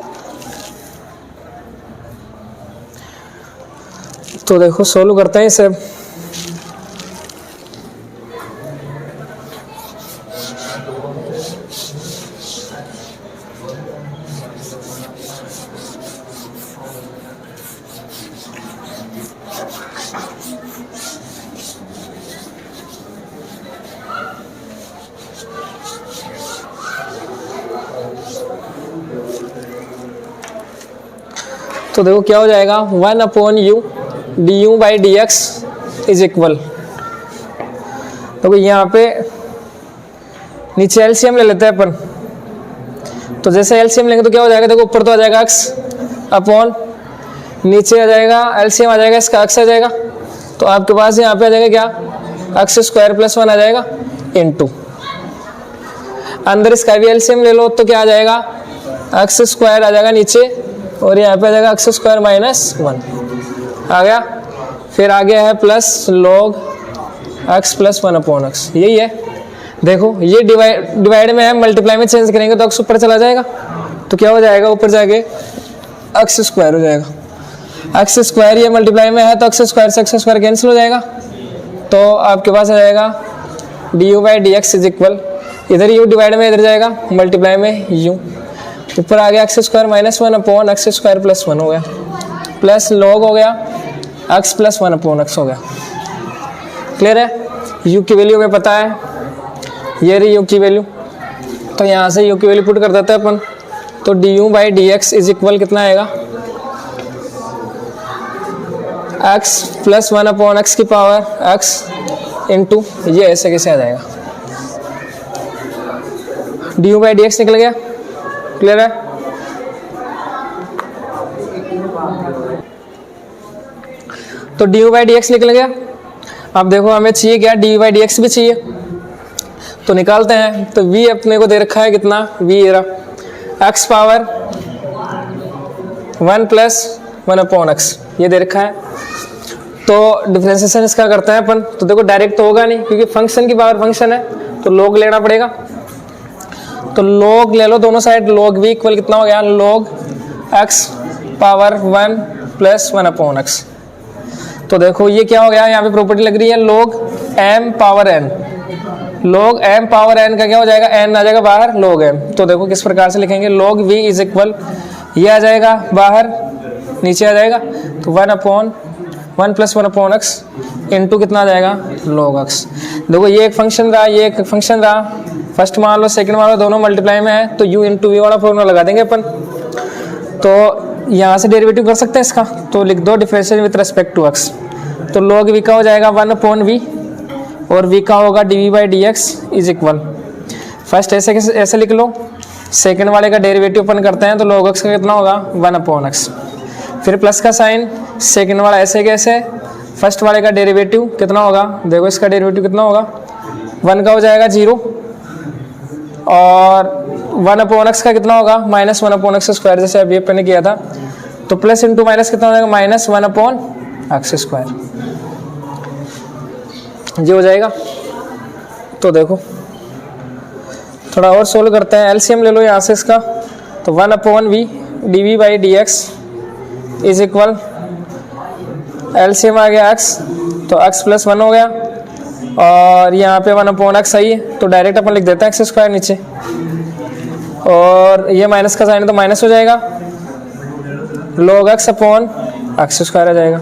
तो देखो सोल्व करते हैं इसे। तो देखो क्या हो जाएगा 1/u du by d x is equal, देखो यहाँ पे नीचे एलसीएम ले लेते हैं अपन। तो जैसे एलसीएम लेंगे तो क्या हो जाएगा, देखो ऊपर तो आ जाएगा x अपॉन, नीचे आ जाएगा एलसीएम आ जाएगा इसका x आ जाएगा, तो आपके पास यहाँ पे आ जाएगा क्या x स्क्वायर प्लस 1 आ जाएगा इनटू, अंदर इसका भी एलसीएम ले लो तो क्या आ जाएगा x स्क्वायर आ जाएगा नीचे, और यहाँ पे आ जाएगा x स्क्वायर माइनस 1 आ गया। फिर आगे है plus log x plus 1 upon x, यही है। देखो ये डिवाइड में है, मल्टीप्लाई में चेंज करेंगे तो x ऊपर चला जाएगा, तो क्या हो जाएगा ऊपर जाके x स्क्वायर हो जाएगा। x स्क्वायर ये मल्टीप्लाई में है तो x स्क्वायर से x स्क्वायर कैंसिल हो जाएगा, तो आपके पास आ जाएगा D you by d x is equal, इधर u डिवाइड में इधर जाएगा मल्टीप्लाई में u, ऊपर आ गया x square minus 1 upon x square plus 1 हो गया, प्लस लॉग हो गया x प्लस 1 अपॉन x हो गया। क्लियर है, u की वैल्यू हमें पता है, ये रही u की वैल्यू, तो यहाँ से u की वैल्यू पुट कर देते हैं अपन, तो D you by d x is equal कितना आएगा x प्लस 1 अपॉन एक्स की पावर x इंटू ये ऐसे कैसे आ जाएगा, D you by d x निकल गया। क्लियर है, तो D you by d x निकल गया। अब देखो हमें चाहिए क्या, D you by d x भी चाहिए, तो निकालते हैं। तो v अपने को दे रखा है कितना, v ये रहा x power 1 plus 1 upon x, ये दे रखा है। तो डिफरेंशिएशन इसका करते हैं अपन, तो देखो डायरेक्ट तो होगा नहीं क्योंकि फंक्शन की पावर फंक्शन है, तो log लेना पड़ेगा। तो log ले लो दोनों साइड, log v इक्वल कितना हो गया, log x power 1 plus 1 upon x. तो देखो ये क्या हो गया, यहाँ पे प्रॉपर्टी लग रही है log m power n, log m power n का क्या हो जाएगा, n आ जाएगा बाहर log m। तो देखो किस प्रकार से लिखेंगे, log v इज इक्वल, ये आ जाएगा बाहर नीचे आ जाएगा, तो 1 प्लस 1 अपॉन एक्स इंटू कितना आ जाएगा log x। देखो ये एक फंक्शन रहा, ये एक फंक्शन रहा, फर्स्ट मान लो सेकंड मान लो दोनों मल्टीप्लाई में है, तो u इंटू वी वाला फॉर्मूला लगा देंगे अपन। तो यहाँ से डेरिवेटिव कर सकते हैं इसका, तो लिख दो differential with respect to x, तो log v का हो जाएगा 1 अपॉन v, और v का होगा d v by d x is equal, first ऐसे लिख लो, सेकंड वाले का डेरिवेटिव अपन करते हैं तो log x का कितना होगा 1 अपॉन x, फिर प्लस का साइन, सेकंड वाला ऐसे कैसे, फर्स्ट वाले का डेरिवेटिव कितना होगा, देखो इसका डेरिवेटिव कितना होगा 1 का हो जाएगा 0, और 1 अपॉन x का कितना होगा माइनस 1 अपॉन एक्स स्क्वायर, जैसे अभी अपन ने किया था। तो प्लस इंटू माइनस कितना हो जाएगा, माइनस 1 अपॉन एक्स स्क्वायर, ये हो जाएगा। तो देखो थोड़ा और सोल्व करते हैं, एलसीएम ले लो यहाँ से इसका, तो 1 upon v d v by d x is equal, LCM आ गया x, तो x प्लस 1 हो गया, और यहाँ पे 1 अपॉन एक्स आई है, तो डायरेक्ट अपन लिख देते हैं एक्स स्क्वायर नीचे, और ये माइनस का साइन है तो माइनस हो जाएगा, log x upon x square आ जाएगा।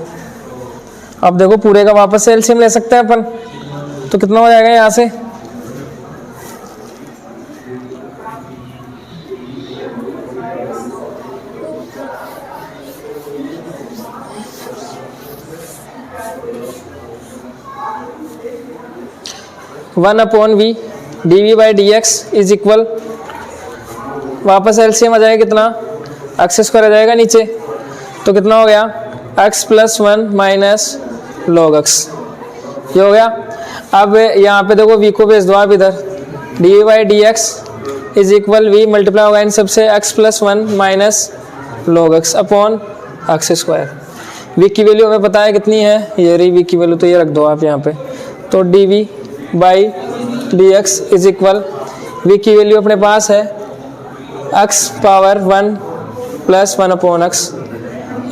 अब देखो पूरे का वापस से एलसीएम ले सकते हैं अपन, तो कितना हो जाएगा यहाँ से, one upon v d v by d x is equal, वापस एलसीएम आ जाएगा कितना, एक्स स्क्वायर आ जाएगा नीचे, तो कितना हो गया x plus 1 minus log x, ये हो गया। अब यहाँ पे देखो v को भेज दो आप इधर, d v by d x is equal v multiply होगा इन सबसे x plus 1 minus log x upon x square. v की वैल्यू हमें पता है कितनी है, ये रही v की वैल्यू, तो ये रख दो आप यहाँ पे, तो d v by d x is equal, v की वैल्यू अपने पास है x power 1 plus 1 upon x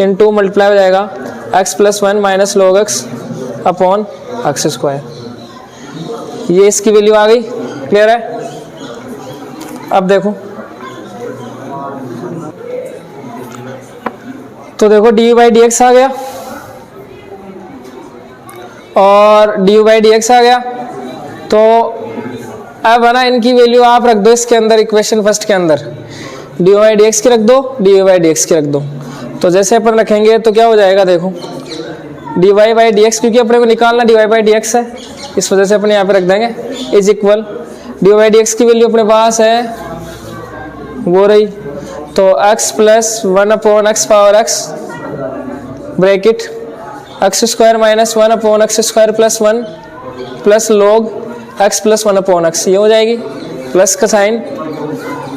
into multiply हो जाएगा x plus 1 minus log x upon x square, ये इसकी वैल्यू आ गई। क्लियर है, अब देखो, तो देखो डी बाई डी एक्स आ गया और डी बाई डी एक्स आ गया, तो अब है ना इनकी वैल्यू आप रख दो इसके अंदर, इक्वेशन फर्स्ट के अंदर डी बाई डी एक्स की रख दो, डी बाई डी एक्स की रख दो, तो जैसे अपन रखेंगे तो क्या हो जाएगा, देखो dy बाई डी एक्स, क्योंकि अपने को निकालना dy बाई डी एक्स है, इस वजह से अपने यहाँ पे रख देंगे is equal dy by d x की वैल्यू अपने पास है वो रही, तो x plus 1 upon x power x bracket x square minus 1 upon x square plus 1 plus log x plus 1 upon x, ये हो जाएगी प्लस का साइन,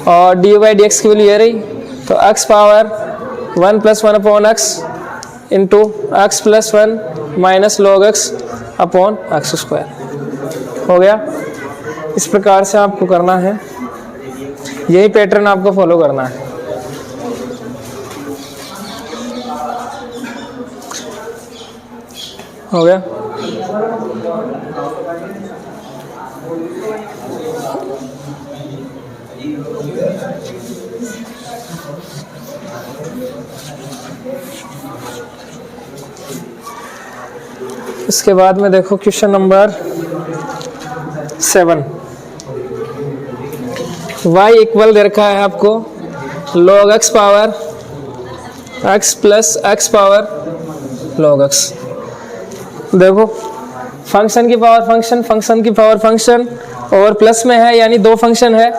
और डी बाई डी एक्स की वैल्यू ये रही, तो x power 1 plus 1 upon x into x plus 1 minus log x upon x square हो गया। इस प्रकार से आपको करना है, यही पैटर्न आपको फॉलो करना है। हो गया। इसके बाद में देखो क्वेश्चन नंबर 7, y इक्वल दे रखा है आपको log x पावर x प्लस x पावर log x। देखो फंक्शन की पावर फंक्शन, फंक्शन की पावर फंक्शन, और प्लस में है यानी दो फंक्शन है,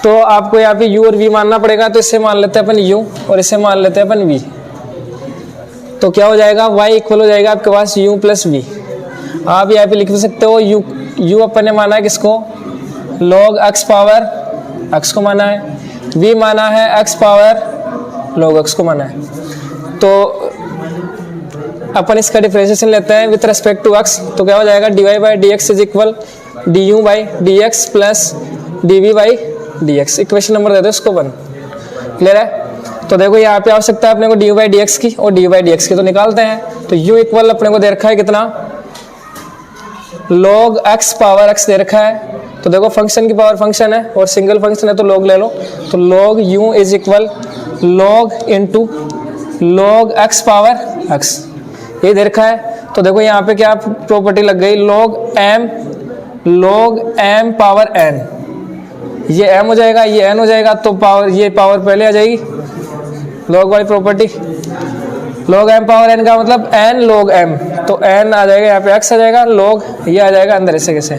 तो आपको यहाँ पे u और v मानना पड़ेगा, तो इसे मान लेते हैं अपन u और इसे मान लेते हैं अपन v। तो क्या हो जाएगा, y इक्वल हो जाएगा आपके पास u प्लस v। आप यहाँ पे लिख सकते हो u अपन ने माना है किसको, log x पावर x को माना है, v माना है x पावर log x को माना है। तो अपन इसका डिफरेंशिएशन लेते हैं विथ रेस्पेक्ट टू x, तो क्या हो जाएगा dy by d x is equal du by d x plus dv by d x. Equation number देते हैं उसको 1। क्लियर है। तो देखो यहाँ पे आवश्यकता है अपने को dy बाई डी एक्स की और dy बाई डी एक्स की, तो निकालते हैं। तो u इक्वल अपने को दे रखा है कितना, log x पावर x दे रखा है। तो देखो फंक्शन की पावर फंक्शन है और सिंगल फंक्शन है तो log ले लो, तो log u is equal log into log x power x, ये दे रखा है। तो देखो यहाँ पे क्या प्रॉपर्टी लग गई, log m पावर n, ये m हो जाएगा ये n हो जाएगा, तो पावर ये पावर पहले आ जाएगी, log वाली property. log m power n का मतलब n log m, तो n आ जाएगा यहाँ पे x आ जाएगा, log ये आ जाएगा अंदर ऐसे कैसे।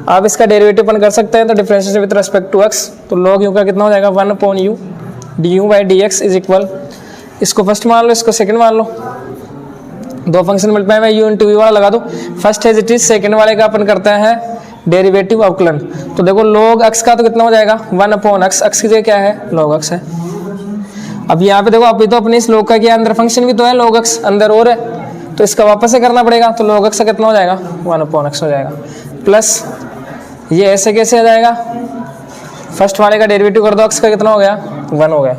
आप इसका डेरिवेटिव अपन कर सकते हैं, तो differentiation with respect to x, तो log u का कितना हो जाएगा 1 अपॉन u du by d x is equal, इसको फर्स्ट मान लो इसको सेकंड मान लो, दो फंक्शन मल्टीप्लाई में u इंटू v वाला लगा दो, first as it is, second वाले का अपन करते हैं डेरिवेटिव अवकलन। तो देखो log x का तो कितना हो जाएगा 1 अपॉन x, x की जगह क्या है log x है। अब यहाँ पे देखो अभी तो अपने इस log का क्या अंदर फंक्शन भी तो है log x अंदर और है, तो इसका वापस से करना पड़ेगा, तो log x का कितना हो जाएगा 1 अपॉन x हो जाएगा, प्लस ये ऐसे कैसे आ जाएगा, फर्स्ट वाले का डेरिवेटिव कर दो, x का कितना हो गया 1 हो गया।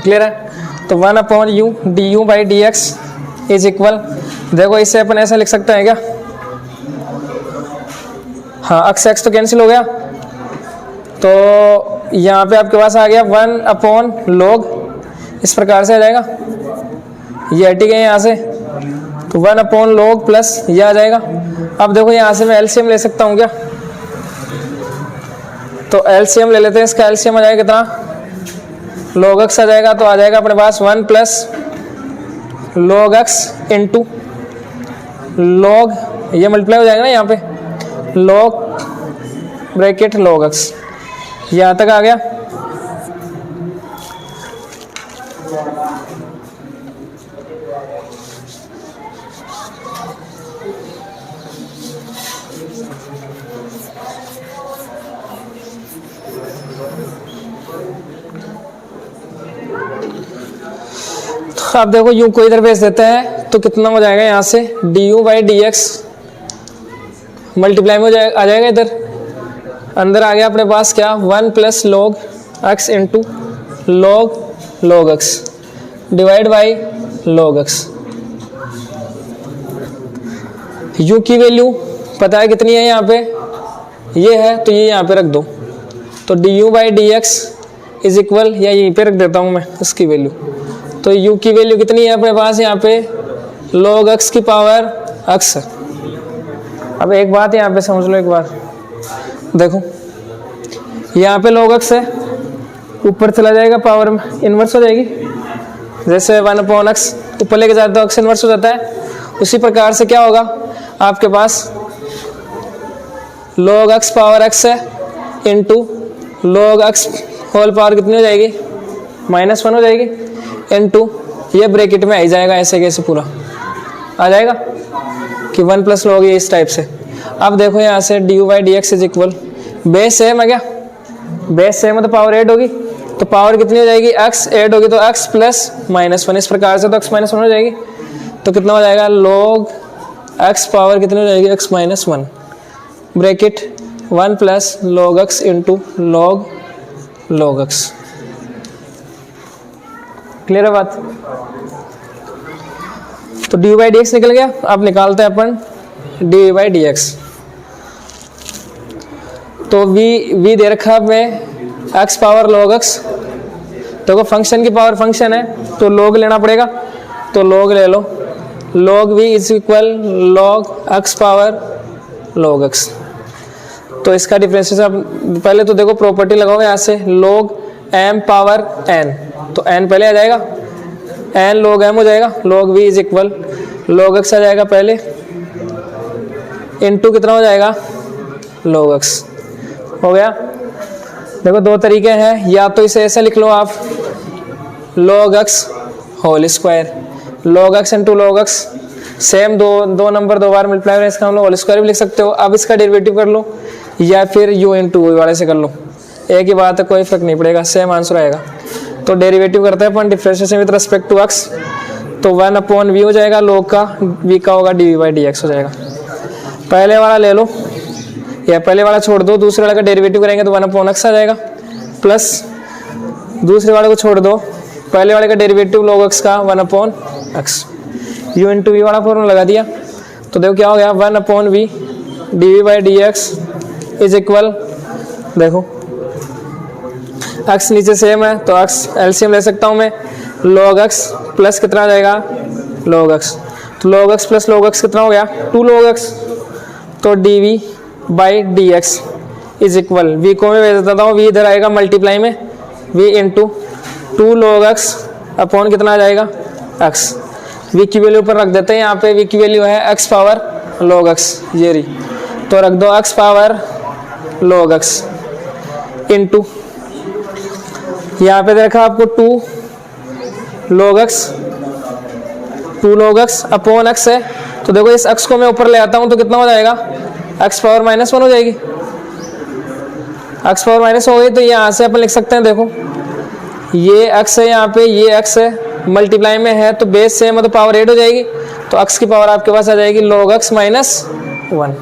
क्लियर है। तो 1 अपॉन u du by d x is equal, देखो इसे अपन ऐसा लिख सकते हैं क्या, हाँ x तो कैंसिल हो गया, तो यहाँ पे आपके पास आ गया 1 अपॉन log, इस प्रकार से आ जाएगा, ये हट गए यहाँ से, तो 1 अपॉन log प्लस ये आ जाएगा। अब देखो यहाँ से मैं एलसीएम ले सकता हूँ क्या, तो एलसीएम ले लेते हैं, इसका एलसीएम आ जाएगा कितना log x आ जाएगा, तो आ जाएगा अपने पास 1 plus log x into log, ये मल्टीप्लाई हो जाएगा ना यहाँ पे, log ब्रैकेट log x, यहाँ तक आ गया। अब देखो यूं को इधर भेज देते हैं, तो कितना हो जाएगा यहाँ से du by d x multiply में हो जाएगा, आ जाएगा इधर, अंदर आ गया अपने पास क्या 1 plus log x into log x divide by log x। u की वैल्यू पता है कितनी है यहाँ पे, ये है, तो ये यहाँ पे रख दो, तो du by d x is equal, या यहीं पे रख देता हूँ मैं उसकी वैल्यू, तो u की वैल्यू कितनी है अपने पास यहाँ पे log x की पावर x। अब एक बात यहाँ पे समझ लो एक बार, देखो यहाँ पे log x है ऊपर चला जाएगा, पावर इन्वर्स हो जाएगी। जैसे 1/x ऊपर लेके जाते हो x इन्वर्स हो जाता है, उसी प्रकार से क्या होगा आपके पास log x पावर x है into log x whole power कितनी हो जाएगी, -1 हो जाएगी, इंटू ये ब्रैकेट में आ ही जाएगा, ऐसे कैसे पूरा आ जाएगा कि 1 प्लस log ये इस टाइप से। अब देखो यहाँ से dy/dx is equal, base same है क्या, बेस सेम है तो पावर ऐड होगी, तो पावर कितनी हो जाएगी x ऐड होगी तो x प्लस -1, इस प्रकार से तो x -1 हो जाएगी, तो कितना हो जाएगा log x पावर कितनी हो जाएगी x -1 bracket 1 plus log x into log x। Clear है बात। तो dy/dx निकल गया। अब निकालते हैं अपन dy/dx। तो v दे रखा है x पावर log x, तो फंक्शन की पावर फंक्शन है तो log लेना पड़ेगा, तो log ले लो, log v is equal log x power log x। तो इसका डिफरेंशिएशन पहले तो देखो प्रॉपर्टी लगाओ यहाँ से, log m पावर n, तो n पहले आ जाएगा, n log m हो जाएगा, log v is equal log x आ जाएगा पहले, इंटू कितना हो जाएगा log x हो गया। देखो दो तरीके हैं, या तो इसे ऐसे लिख लो आप log x whole square, log x into log x same, दो नंबर दो बार मल्टीप्लाई करें, इसका हम लोग होल स्क्वायर भी लिख सकते हो। अब इसका डेरिवेटिव कर लो या फिर u इंटू v वाले से कर लो, एक ही बात है, कोई फर्क नहीं पड़ेगा, सेम आंसर आएगा। तो डेरिवेटिव करते हैं अपन differentiation with respect to x, तो 1/v हो जाएगा, log का v का होगा dy/dx हो जाएगा। पहले वाला ले लो या पहले वाला छोड़ दो, दूसरे वाले का डेरिवेटिव करेंगे तो 1/x आ जाएगा, प्लस दूसरे वाले को छोड़ दो, पहले वाले का डेरिवेटिव log x का 1/x, u इंटू v वाला फॉर्मूला लगा दिया, तो देखो क्या हो गया 1/v dy/dx इज इक्वल, देखो x नीचे सेम है तो x एलसीएम ले सकता हूँ मैं, log x प्लस कितना आ जाएगा log x, तो log x plus log x कितना हो गया 2 log x, तो dv/dx इज इक्वल, v को मैं भेज देता हूँ, v इधर आएगा मल्टीप्लाई में, v into 2 log x upon कितना आ जाएगा x, v की वैल्यू ऊपर रख देते हैं, यहाँ पे v की वैल्यू है x पावर log x, ये रही, तो रख दो x power log x into यहाँ पे देखा आपको 2 log x अपॉन x है, तो देखो इस x को मैं ऊपर ले आता हूँ तो कितना हो जाएगा x पावर -1 हो जाएगी, x पावर माइनस हो गई, तो यहाँ से अपन लिख सकते हैं, देखो ये x है, यहाँ पे ये x है, मल्टीप्लाई में है तो बेस सेम है तो पावर 8 हो जाएगी, तो x की पावर आपके पास आ जाएगी log x -1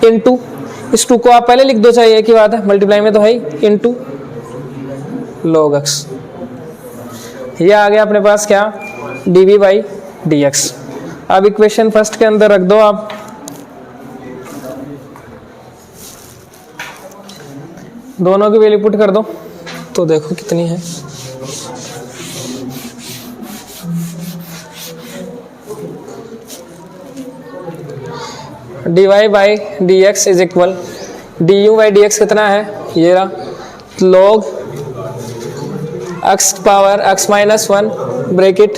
इंटू इस 2 को आप पहले लिख दो, चाहिए एक ही बात है, मल्टीप्लाई में तो है ही, इंटू log x। ये आ गया अपने पास क्या dv/dx। अब इक्वेशन फर्स्ट के अंदर रख दो आप, दोनों की वैल्यू पुट कर दो, तो देखो कितनी है, dy/dx इज इक्वल du/dx कितना है, ये रहा log x power x -1 bracket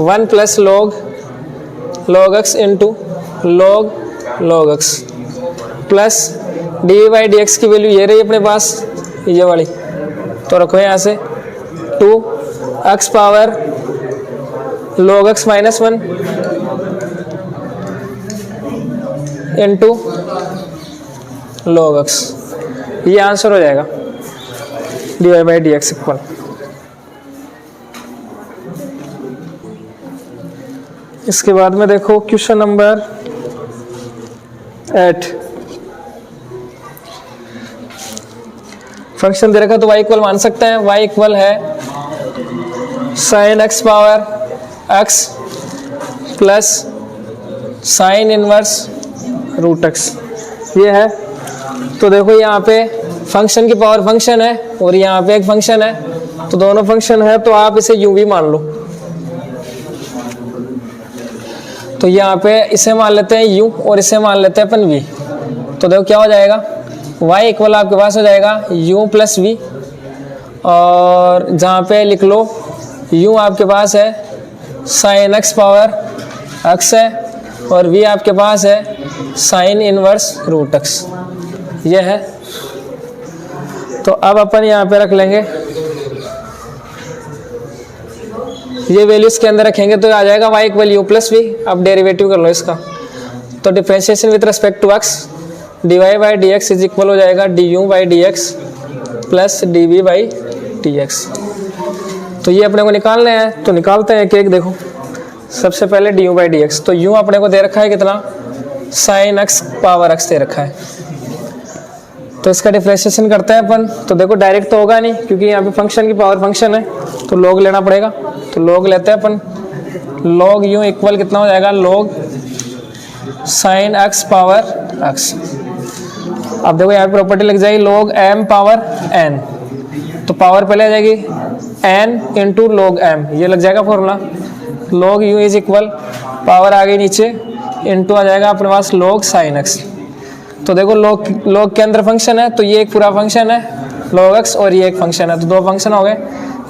1 plus log x into log x plus dy/dx की वैल्यू ये रही अपने पास, ये वाली, तो रखो यहाँ से 2x power log x -1 into log x, ये आंसर हो जाएगा dy/dx इक्वल। इसके बाद में देखो क्वेश्चन नंबर 8, फंक्शन दे रखा तो y इक्वल मान सकते हैं, y इक्वल है sin x power x plus sine inverse root x, ये है। तो देखो यहाँ पे फंक्शन की पावर फंक्शन है और यहाँ पे एक फंक्शन है, तो दोनों फंक्शन है तो आप इसे u भी मान लो, तो यहाँ पे इसे मान लेते हैं u और इसे मान लेते हैं अपन v, तो देखो क्या हो जाएगा y इक्वल आपके पास हो जाएगा u प्लस वी, और जहाँ पे लिख लो u आपके पास है साइन x पावर x है, और v आपके पास है साइन इनवर्स रूट x, ये है। तो अब अपन यहाँ पे रख लेंगे, ये वैल्यू इसके अंदर रखेंगे तो आ जाएगा y equal u plus v. अब डेरिवेटिव कर लो इसका, तो differentiation with respect to x dy by d x is equal हो जाएगा du by d x plus dv by d x. तो ये अपने को निकालना है, तो निकालते हैं एक देखो। सबसे पहले du बाई डी एक्स, तो u अपने को दे रखा है कितना, साइन x पावर x दे रखा है, तो इसका डिफरेंशिएशन करते हैं अपन। तो देखो डायरेक्ट तो होगा नहीं क्योंकि यहाँ पे फंक्शन की पावर फंक्शन है, तो log लेना पड़ेगा। तो log लेते हैं अपन, log u इक्वल कितना हो जाएगा, log sine x power x। अब देखो यहाँ पे प्रॉपर्टी लग जाएगी log m पावर n, तो पावर पहले आ जाएगी n इंटू log m, ये लग जाएगा formula. log u is equal power आ गई नीचे इंटू आ जाएगा अपने पास log साइन x। तो देखो log के अंदर फंक्शन है, तो ये एक पूरा फंक्शन है log x, और ये एक फंक्शन है, तो दो फंक्शन हो गए।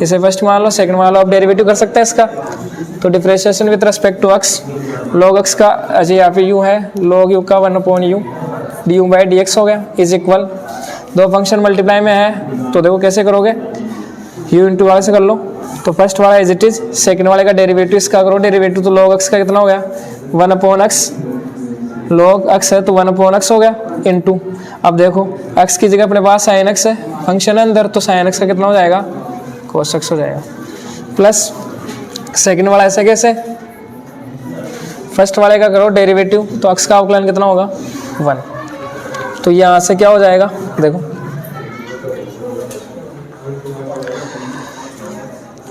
इसे फर्स्ट मान लो, सेकंड मान लो, अब डेरिवेटिव कर सकते हैं इसका। तो differentiation with respect to x, log x का अच्छा यहाँ पे u है, log u का 1/u du by d x हो गया इज इक्वल, दो फंक्शन मल्टीप्लाई में है, तो देखो कैसे करोगे, u इंटू वाई से कर लो। तो फर्स्ट वाला एज इट इज, सेकंड वाले का डेरिवेटिव इसका करो डेरिवेटिव, तो log x का कितना हो गया 1/x, log x है तो 1/x हो गया इंटू, अब देखो x की जगह अपने पास sin x है, फंक्शन है अंदर, तो sin x का कितना हो जाएगा cos x हो जाएगा, प्लस सेकंड वाला ऐसा कैसे, फर्स्ट वाले का करो डेरिवेटिव, तो x का अवकलन कितना होगा 1, तो यहाँ से क्या हो जाएगा देखो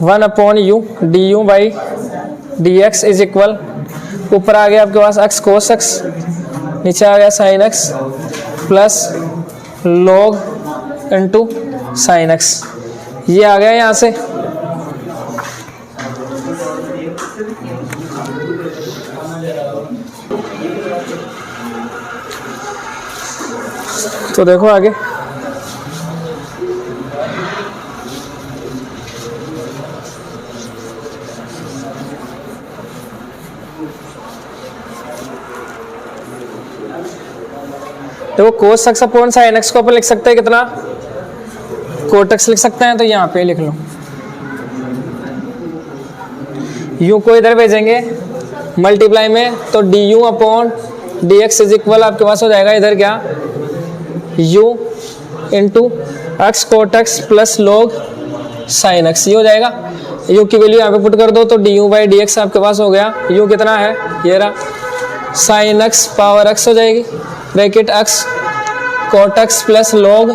1/u du by d x is equal, ऊपर आ गया आपके पास x cos x, नीचे आ गया sin x plus log into sine x, ये आ गया यहाँ से। तो देखो आगे, देखो cos x upon sin x को अपन लिख सकते हैं कितना, cot x लिख सकते हैं, तो यहाँ पे लिख लो, u को इधर भेजेंगे मल्टीप्लाई में, तो du upon d x is equal आपके पास हो जाएगा इधर क्या u into x cot x plus log sine x, ये हो जाएगा। u की वैल्यू यहाँ पे पुट कर दो, तो du बाई डी एक्स आपके पास हो गया, u कितना है ये रहा साइन x पावर x हो जाएगी, bracket x cot x plus log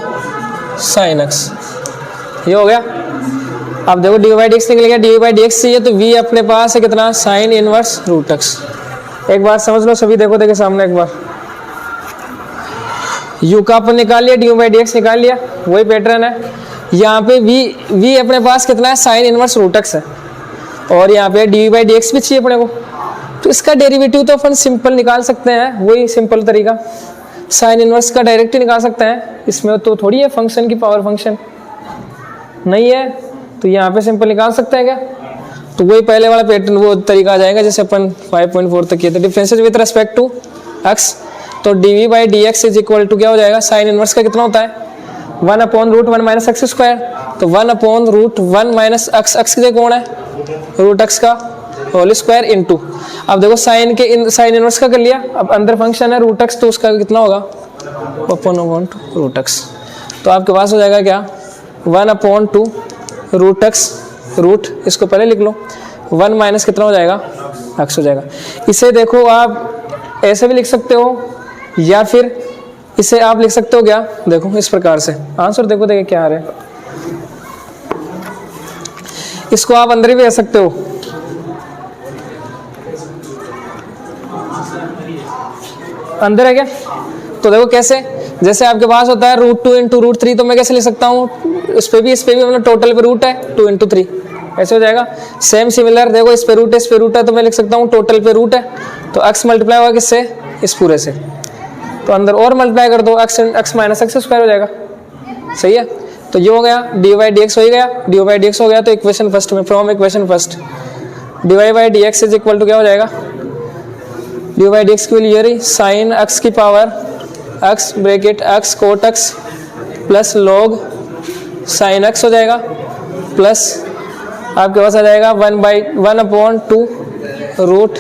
sine x, ये हो गया। अब देखो डी बाई डी एक्स निकल गया, डी बाई डी एक्स चाहिए, तो v अपने पास है कितना साइन इनवर्स रूट x। एक बार समझ लो सभी, देखो देखे सामने एक बार, u का अपन निकाल लिया, डी बाई डी एक्स निकाल लिया, वही पैटर्न है। यहाँ पे v अपने पास कितना है साइन इनवर्स रूट x है, और यहाँ पे डी बाई डी एक्स भी चाहिए अपने को, तो इसका डेरिवेटिव तो अपन सिंपल निकाल सकते हैं, वही सिंपल तरीका, साइन इनवर्स का डायरेक्ट ही निकाल सकते हैं, इसमें तो थोड़ी है फंक्शन की पावर फंक्शन नहीं है, तो यहाँ पे सिंपल निकाल सकते हैं क्या, तो वही पहले वाला पैटर्न वो तरीका आ जाएगा जैसे अपन 5.4 तक किए थे। Differential with respect to x, तो dv by d x is equal to क्या हो जाएगा, साइन इनवर्स का कितना होता है 1/√1 माइनस एक्स स्क्वायर, तो 1/√1 माइनस एक्स, एक्स की कौन है रूट एक्स का होल स्क्वायर इंटू, अब देखो साइन इनवर्स का कर लिया, अब अंदर फंक्शन है रूट एक्स, तो उसका कितना होगा 1/√x, तो आपके पास हो जाएगा क्या 1/2√x, रूट इसको पहले लिख लो, 1 माइनस कितना हो जाएगा x हो जाएगा। इसे देखो आप ऐसे भी लिख सकते हो, या फिर इसे आप लिख सकते हो क्या, देखो इस प्रकार से, आंसर देखो देखिए क्या आ रहा है, इसको आप अंदर भी रख सकते हो, अंदर है क्या, तो देखो कैसे, जैसे आपके पास होता है √2 इंटू √3, तो मैं कैसे लिख सकता हूँ, इस पे भी मतलब टोटल पे रूट है 2 इंटू 3, ऐसे हो जाएगा। सेम सिमिलर देखो इस पे रूट है, तो मैं लिख सकता हूँ टोटल पे रूट है, तो x मल्टीप्लाई होगा किससे, इस पूरे से, तो अंदर और मल्टीप्लाई कर दो, एक्स माइनस एक्स स्क्वायर हो जाएगा। सही है, तो ये हो गया डी वाई डी एक्स हो गया, डी वाई डी एक्स हो गया। तो इक्वेशन फर्स्ट में, from equation first d y by d x is equal to क्या हो जाएगा, डी वाई डी एक्स की वैल्यू ये रही, साइन एक्स की power x bracket x cot x plus log sine x हो जाएगा, प्लस आपके पास आ जाएगा 1/1/2 रूट,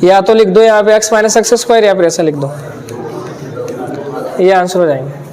या तो लिख दो यहाँ पे एक्स माइनस एक्स स्क्वायर, या फिर ऐसा लिख दो, ये आंसर हो जाएंगे।